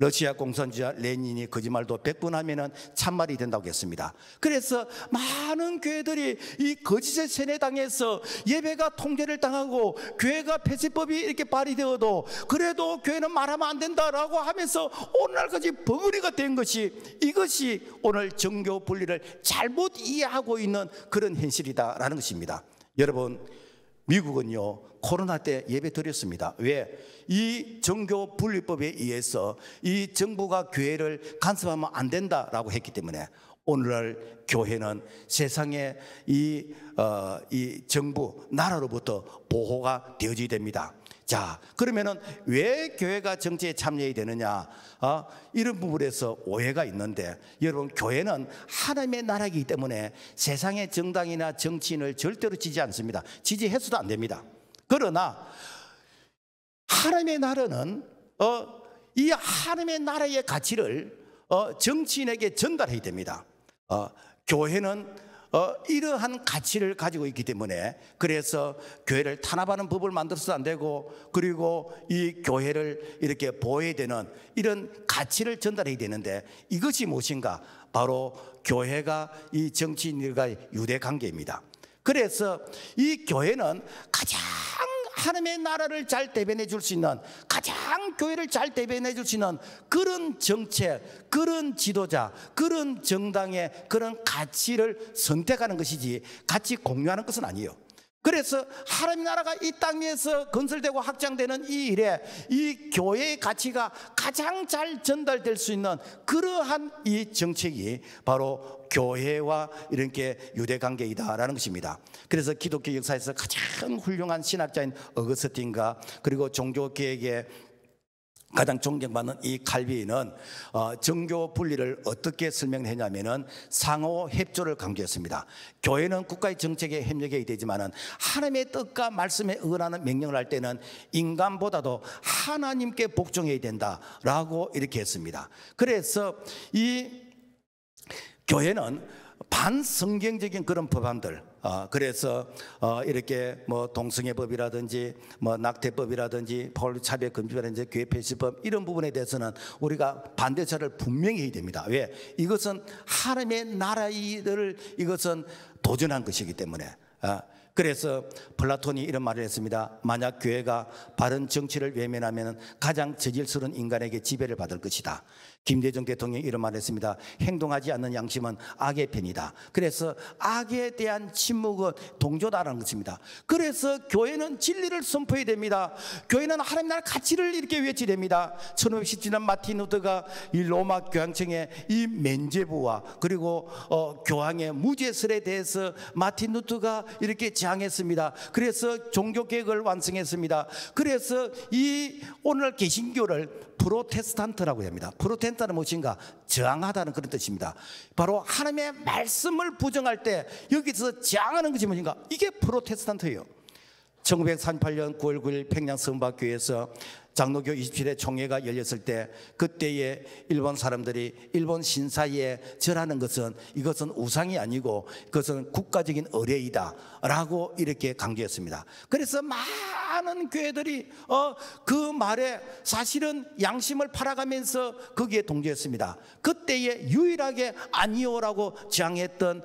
러시아 공산주의자 레닌이 거짓말도 100번 하면은 참말이 된다고 했습니다. 그래서 많은 교회들이 이 거짓의 세뇌당해서 예배가 통제를 당하고 교회가 폐쇄법이 이렇게 발의되어도 그래도 교회는 말하면 안 된다라고 하면서 오늘날까지 벙어리가 된 것이, 이것이 오늘 정교 분리를 잘못 이해하고 있는 그런 현실이다라는 것입니다. 여러분, 미국은요 코로나 때 예배 드렸습니다. 왜? 이 정교 분리법에 의해서 이 정부가 교회를 간섭하면 안 된다라고 했기 때문에 오늘날 교회는 세상에 이 정부, 나라로부터 보호가 되어져야 됩니다. 자, 그러면은 왜 교회가 정치에 참여해야 되느냐? 이런 부분에서 오해가 있는데, 여러분, 교회는 하나님의 나라이기 때문에 세상의 정당이나 정치인을 절대로 지지 않습니다. 지지해서도 안 됩니다. 그러나 하나님의 나라는 이 하나님의 나라의 가치를 정치인에게 전달해야 됩니다. 교회는 이러한 가치를 가지고 있기 때문에, 그래서 교회를 탄압하는 법을 만들어서도 안 되고, 그리고 이 교회를 이렇게 보호해야 되는 이런 가치를 전달해야 되는데, 이것이 무엇인가? 바로 교회가 이 정치인들과의 유대 관계입니다. 그래서 이 교회는 가장 하나님의 나라를 잘 대변해 줄 수 있는, 가장 교회를 잘 대변해 줄 수 있는 그런 정책, 그런 지도자, 그런 정당의 그런 가치를 선택하는 것이지 같이 공유하는 것은 아니에요. 그래서 하나님 나라가 이 땅에서 건설되고 확장되는 이 일에 이 교회의 가치가 가장 잘 전달될 수 있는 그러한 이 정책이 바로 교회와 이렇게 유대관계이다라는 것입니다. 그래서 기독교 역사에서 가장 훌륭한 신학자인 어거스틴과 그리고 종교개혁의 가장 존경받는 이 칼빈은 정교 분리를 어떻게 설명했냐면은 상호 협조를 강조했습니다. 교회는 국가의 정책에 협력해야 되지만은 하나님의 뜻과 말씀에 의논하는 명령을 할 때는 인간보다도 하나님께 복종해야 된다라고 이렇게 했습니다. 그래서 이 교회는 반성경적인 그런 법안들, 그래서 이렇게 뭐 동성애법이라든지 뭐 낙태법이라든지 차별 금지법이라든지 교회 폐쇄법, 이런 부분에 대해서는 우리가 반대처를 분명히 해야 됩니다. 왜? 이것은 하나님의 나라를 이것은 도전한 것이기 때문에. 그래서 플라톤이 이런 말을 했습니다. 만약 교회가 바른 정치를 외면하면 가장 저질스러운 인간에게 지배를 받을 것이다. 김대중 대통령이 이런 말을 했습니다. 행동하지 않는 양심은 악의 편이다. 그래서 악에 대한 침묵은 동조다라는 것입니다. 그래서 교회는 진리를 선포해야 됩니다. 교회는 하나님 나라 가치를 이렇게 외쳐야 됩니다. 1517년 마틴 루터가 이 로마 교황청의 이 면죄부와 그리고 교황의 무죄설에 대해서 마틴 루터가 이렇게 제항했습니다. 그래서 종교개혁을 완성했습니다. 그래서 이 오늘 개신교를 프로테스탄트라고 합니다. 프로테스탄트는 무엇인가? 저항하다는 그런 뜻입니다. 바로 하나님의 말씀을 부정할 때 여기서 저항하는 것이 무엇인가? 이게 프로테스탄트예요. 1938년 9월 9일 평양 성박교회에서 장로교 27회 총회가 열렸을 때, 그때에 일본 사람들이 일본 신사에 절하는 것은 이것은 우상이 아니고 그것은 국가적인 의례이다 라고 이렇게 강조했습니다. 그래서 많은 교회들이 그 말에 사실은 양심을 팔아가면서 거기에 동조했습니다. 그때에 유일하게 아니오라고 주장했던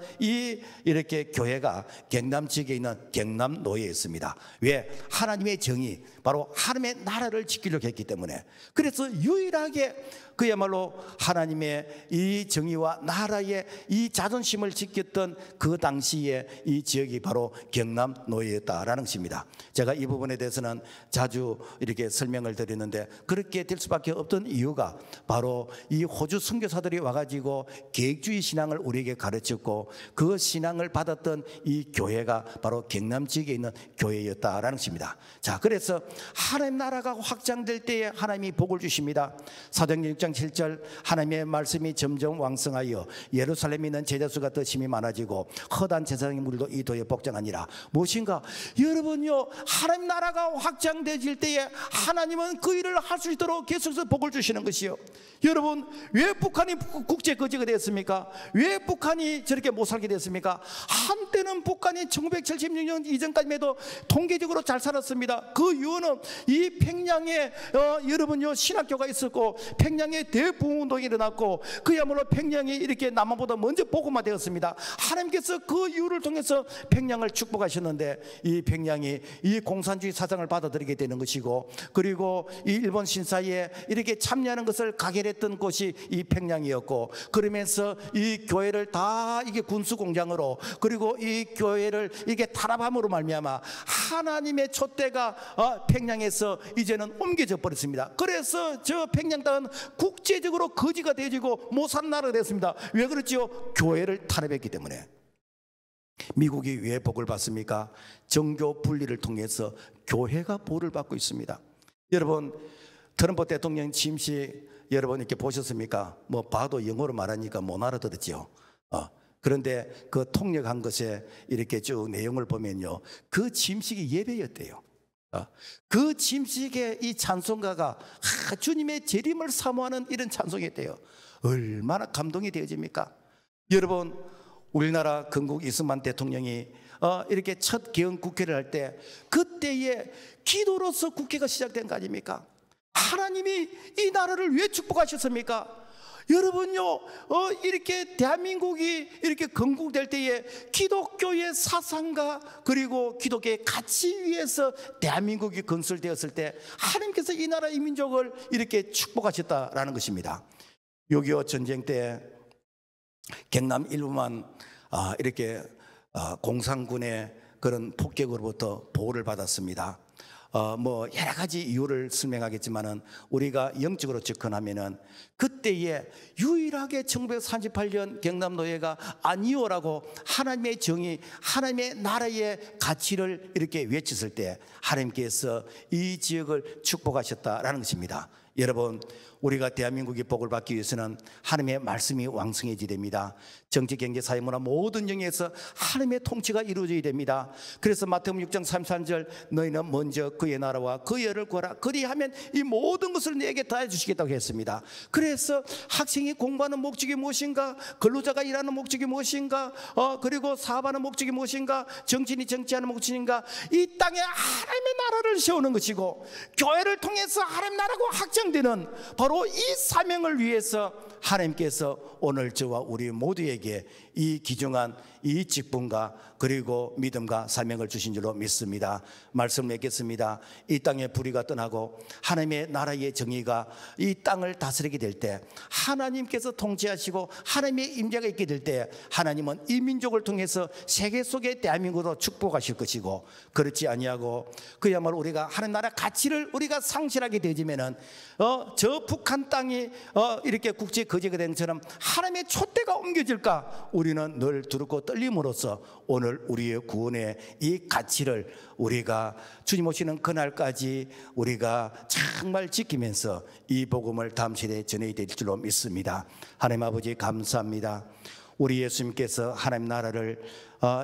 이렇게 교회가 경남 지역에 있는 경남노예였습니다. 왜? 하나님의 정의, 바로 하나님의 나라를 지키려고 했기 때문에. 그래서 유일하게 그야말로 하나님의 이 정의와 나라의 이 자존심을 지켰던 그 당시에 이 지역이 바로 경남노예였다라는 것입니다. 제가 이 부분에 대해서는 자주 이렇게 설명을 드리는데, 그렇게 될 수밖에 없던 이유가 바로 이 호주 선교사들이 와가지고 계획주의 신앙을 우리에게 가르쳤고, 그 신앙을 받았던 이 교회가 바로 경남 지역에 있는 교회였다라는 것입니다. 자, 그래서 하나님 나라가 확장될 때에 하나님이 복을 주십니다. 사도행전 6장 7절, 하나님의 말씀이 점점 왕성하여 예루살렘에 있는 제자수가 더 심히 많아지고 허단 제사장의 무리도 이 도에 복장하니라. 무엇인가? 여러분요, 하나님 나라가 나라가 확장되질 때에 하나님은 그 일을 할 수 있도록 계속해서 복을 주시는 것이요. 여러분, 왜 북한이 국제 거지가 됐습니까? 왜 북한이 저렇게 못 살게 됐습니까? 한때는 북한이 1976년 이전까지만 해도 통계적으로 잘 살았습니다. 그 이유는 이 평양에 여러분요, 신학교가 있었고 평양에 대부흥운동이 일어났고 그야말로 평양이 이렇게 남한보다 먼저 복음화되었습니다. 하나님께서 그 이유를 통해서 평양을 축복하셨는데, 이 평양이 이 공산주의 사상을 받아들이게 되는 것이고, 그리고 이 일본 신사에 이렇게 참여하는 것을 가결했던 곳이 이 평양이었고, 그러면서 이 교회를 다 이게 군수 공장으로, 그리고 이 교회를 이게 탄압함으로 말미암아 하나님의 촛대가 평양에서 이제는 옮겨져 버렸습니다. 그래서 저 평양 땅은 국제적으로 거지가 되어지고 못 사는 나라가 됐습니다. 왜 그렇지요? 교회를 탄압했기 때문에. 미국이 왜 복을 받습니까? 정교 분리를 통해서 교회가 복을 받고 있습니다. 여러분, 트럼프 대통령 취임식 여러분 이렇게 보셨습니까? 뭐 봐도 영어로 말하니까 못 알아들었죠. 그런데 그 통역한 것에 이렇게 쭉 내용을 보면요, 그 취임식이 예배였대요. 그 취임식의 이 찬송가가 주님의 재림을 사모하는 이런 찬송이었대요. 얼마나 감동이 되어집니까? 여러분, 우리나라 건국 이승만 대통령이 이렇게 첫 개헌 국회를 할 때, 그때에 기도로서 국회가 시작된 거 아닙니까? 하나님이 이 나라를 왜 축복하셨습니까? 여러분요, 이렇게 대한민국이 이렇게 건국될 때에 기독교의 사상과 그리고 기독교의 가치 위에서 대한민국이 건설되었을 때 하나님께서 이 나라 이 민족을 이렇게 축복하셨다라는 것입니다. 6.25 전쟁 때 경남 일부만 이렇게 공산군의 그런 폭격으로부터 보호를 받았습니다. 뭐 여러 가지 이유를 설명하겠지만은, 우리가 영적으로 접근하면은 그때에 유일하게 1938년 경남노예가 아니오라고 하나님의 정의, 하나님의 나라의 가치를 이렇게 외쳤을 때 하나님께서 이 지역을 축복하셨다라는 것입니다. 여러분, 우리가 대한민국이 복을 받기 위해서는 하나님의 말씀이 왕성해져야 됩니다. 정치, 경제, 사회, 문화 모든 영역에서 하나님의 통치가 이루어져야 됩니다. 그래서 마태복음 6장 33절, 너희는 먼저 그의 나라와 그의 의를 구하라, 그리하면 이 모든 것을 내게 더해 주시겠다고 했습니다. 그래서 학생이 공부하는 목적이 무엇인가, 근로자가 일하는 목적이 무엇인가, 그리고 사업하는 목적이 무엇인가, 정치인이 정치하는 목적인가, 이 땅에 하나님의 나라를 세우는 것이고, 교회를 통해서 하나님 나라가 확장되는 바로 이 사명을 위해서 하나님께서 오늘 저와 우리 모두에게 이 귀중한 이 직분과 그리고 믿음과 사명을 주신 줄로 믿습니다. 말씀 맺겠습니다. 이 땅에 불의가 떠나고 하나님의 나라의 정의가 이 땅을 다스리게 될 때, 하나님께서 통치하시고 하나님의 임재가 있게 될 때, 하나님은 이 민족을 통해서 세계 속의 대한민국으로 축복하실 것이고, 그렇지 아니하고 그야말로 우리가 하나님 나라 가치를 우리가 상실하게 되지면은 저 북한 땅이 이렇게 국제 거지가 된 것처럼 하나님의 촛대가 옮겨질까 우리는 늘 두렵고 떨림으로써 오늘 우리의 구원의 이 가치를 우리가 주님 오시는 그날까지 우리가 정말 지키면서 이 복음을 다음 시대에 전해야 될 줄로 믿습니다. 하나님 아버지, 감사합니다. 우리 예수님께서 하나님 나라를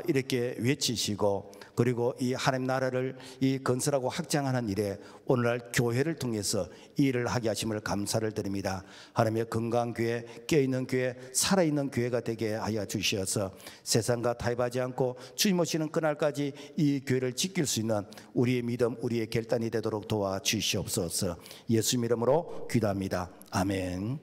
이렇게 외치시고, 그리고 이 하나님 나라를 이 건설하고 확장하는 일에 오늘날 교회를 통해서 이 일을 하게 하심을 감사를 드립니다. 하나님의 건강한 교회, 깨어있는 교회, 살아있는 교회가 되게 하여 주시어서 세상과 타협하지 않고 주님 오시는 그날까지 이 교회를 지킬 수 있는 우리의 믿음, 우리의 결단이 되도록 도와주시옵소서. 예수 이름으로 기도합니다. 아멘.